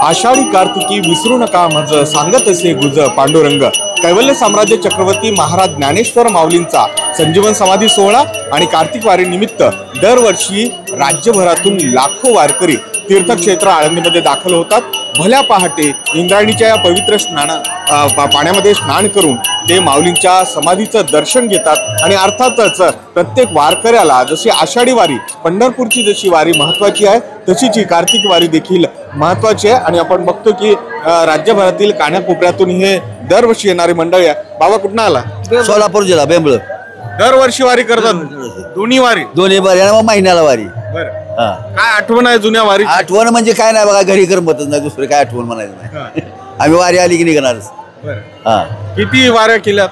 आषाढी कार्तिकी विसरू नका मज सांगत असे गुज पांडुरंग। कैवल्य साम्राज्य चक्रवर्ती महाराज ज्ञानेश्वर माऊलींचा संजीवन समाधी सोहळा आणि कार्तिक वारी निमित्त दरवर्षी राज्यभरातून लाखो वारकरी तीर्थक्षेत्र आळंदीमध्ये दाखल होतात। भल्या पहाटे इंद्रायणीच्या या पवित्र पाण्यामध्ये स्नान करून ते माऊलींच्या समाधीचं दर्शन घेतात। आणि अर्थातच प्रत्येक वारकऱ्याला जशी आषाढी वारी पंढरपूरची जशी वारी महत्त्वाची आहे तशीच ही कार्तिक वारी देखील महत्त्वाची आहे। आणि आपण बघतो की राज्यभरातील कानाकोपऱ्यातून हे दरवर्षी येणारी मंडळी आहे। बाबा कुठून आला? सोलापूर जिल्हा बेंबळ। दरवर्षी वारी करतात? दोन्ही वारी महिन्याला वारी। काय आठवण आहे जुन्या वारी? आठवण म्हणजे काय नाही बघा, घरी करमतच नाही, दुसरं काय आठवण म्हणायचं नाही। आम्ही वारी आली की निघणारच। किती वाऱ्या केल्या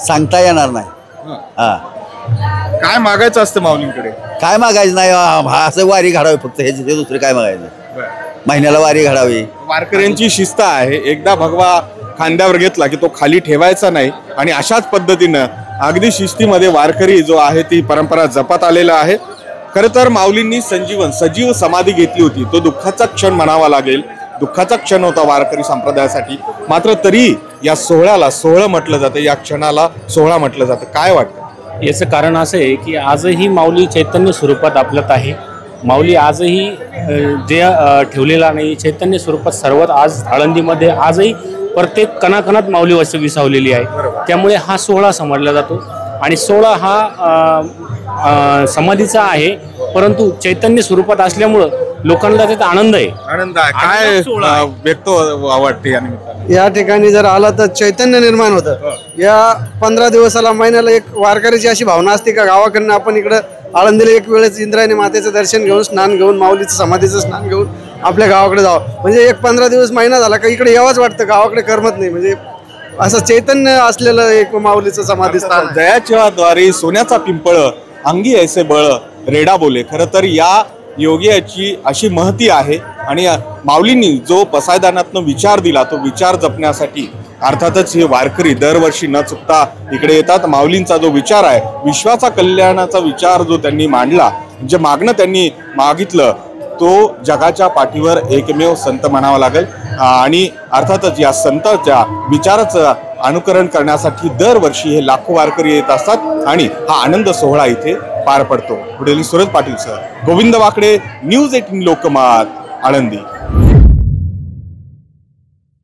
सांगता येणार नाही। काय मागायचं असतं माऊलींकडे? काय मागायचं नाही, असं वारी घडावी फक्त, हे दुसरं काय मागायचं नाही। महिन्याला वारी घडावी। वारकऱ्यांची शिस्त आहे, एकदा भगवा खांद्यावर घेतला की तो खाली ठेवायचा नाही। आणि अशाच पद्धतीनं अगदी शिस्तीमध्ये वारकरी जो आहे ती परंपरा जपत आलेला आहे। खरं तर माऊलींनी सजीव समाधी घेतली होती, तो दुःखाचा क्षण म्हणावा लागेल, दुःखाचा क्षण होता वारकरी संप्रदायासाठी। मात्र तरी या सोहळ्याला सोहळं म्हटलं जातं, या क्षणाला सोहळा म्हटलं जातं। काय वाटतं? याचं कारण असं आहे की आजही माऊली चैतन्य स्वरूपात आपल्यात आहे। माऊली आजही जे ठेवलेला नाही, चैतन्य स्वरूपात सर्वात आज आळंदीमध्ये आजही प्रत्येक कणाकणात माऊली विसावलेली आहे। त्यामुळे हा सोहळा समजला जातो। आणि सोहळा हा समाधीचा आहे, परंतु चैतन्य स्वरूपात असल्यामुळं लोकांना त्याचा आनंद आहे। काय व्यक्त वाटते या निमित्ताने? या ठिकाणी जर आला तर चैतन्य निर्माण होतं। या 15 दिवसाला महिन्याला एक वारकऱ्याची अशी भावना असते का गावाकडनं आपण इकडं आळंदीला एक वेळेस इंद्रायणी मातेचं दर्शन घेऊन, स्नान घेऊन, माऊलीचं समाधीचं स्नान घेऊन आपल्या गावाकडे जावं। म्हणजे एक 15 दिवस महिना झाला का इकडे यावंच वाटतं, गावाकडे करमत नाही। म्हणजे असं चैतन्य असलेलं एक माऊलीचं समाधी स्थान। दयाच्या द्वारे सोन्याचा पिंपळ अंगी ऐसे बळ रेडा बोले। खरं तर या योग्याची अशी महती आहे। आणि माऊलींनी जो पसायदानातनं विचार दिला तो विचार जपण्यासाठी अर्थातच हे वारकरी दरवर्षी न चुकता इकडे येतात। माऊलींचा जो विचार आहे, विश्वाचा कल्याणाचा विचार जो त्यांनी मांडला, जे मागणं त्यांनी मागितलं तो जगाच्या पाठीवर एकमेव संत म्हणावा लागेल। आणि अर्थातच या संतांच्या विचाराचं अनुकरण करण्यासाठी दरवर्षी हे लाखो वारकरी येत असतात आणि हा आनंद सोहळा इथे पार पडतो। पुढील सुरज पाटील सर, गोविंद वाकडे, न्यूज 18 लोकमत, आळंदी।